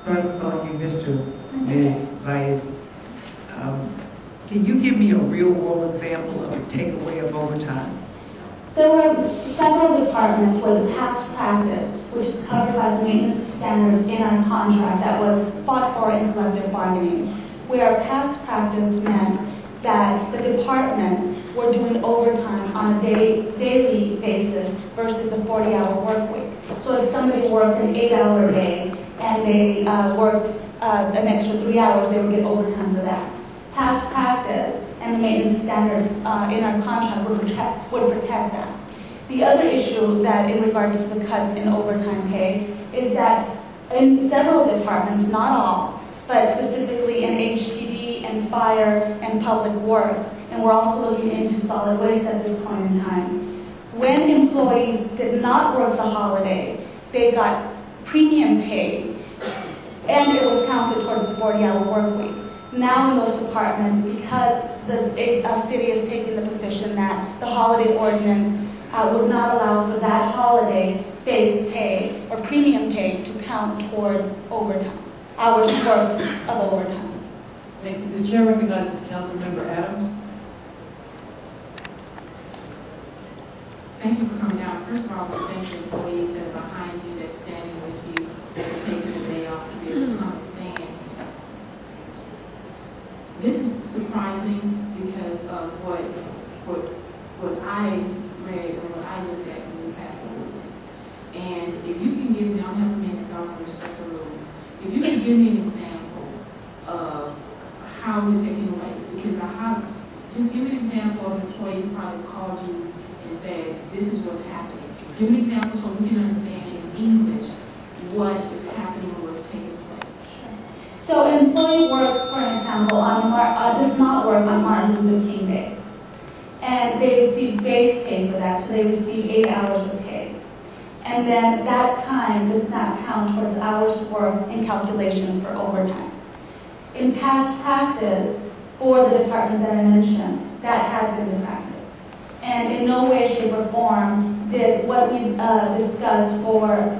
Sorry for calling you Mr. Ms. Vice. Can you give me a real-world example of a takeaway of overtime? There were several departments where the past practice, which is covered by the maintenance of standards in our contract that was fought for in collective bargaining, where past practice meant that the departments were doing overtime on a daily basis versus a 40-hour work week. So if somebody worked an 8-hour day and they worked an extra 3 hours, they would get overtime for that. Past practice and the maintenance of standards in our contract would protect that. The other issue that in regards to the cuts in overtime pay is that in several departments, not all, but specifically in HPD and fire and public works, and we're also looking into solid waste at this point in time. When employees did not work the holiday, they got premium pay, and it was counted towards the 40-hour work week. Now in those departments, because the city has taken the position that the holiday ordinance would not allow for that holiday base pay or premium pay to count towards overtime, hours worked of overtime. Thank you. The chair recognizes Councilmember Adams. Thank you for coming down. First of all, I want to thank the employees that are behind you, that's standing with you, that are taking the day off to be able to come and stand. This is surprising because of what I read and what I looked at when we passed the ordinance. And if you can give me, I don't have a minute, so I want to respect the rules. If you can give me an example of how is it taken away, because just give me an example of an employee who probably called you and said, this is what's happening. Give me an example so we can understand in English what is happening and what's taking place. So an employee works, for an example, does not work on Martin Luther King Day. And they receive base pay for that, so they receive 8 hours of pay. And then that time does not count towards hours worked in calculations for overtime. In past practice, for the departments that I mentioned, that had been the practice. And in no way, shape, or form did what we discussed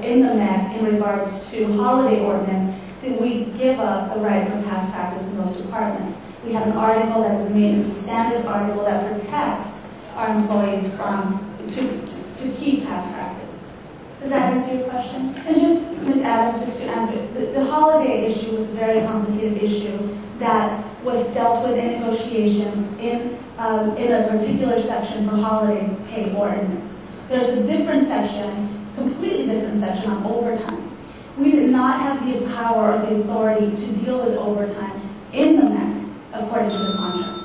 in the MEC in regards to holiday ordinance, did we give up the right for past practice in those departments. We have an article that is a maintenance of standards article that protects our employees to keep past practice. Does that answer your question? And just, Ms. Adams, just to answer, the holiday issue was a very complicated issue that was dealt with in negotiations in a particular section for holiday pay ordinance. There's a different section, completely different section on overtime. We did not have the power or the authority to deal with overtime in the MEC according to the contract.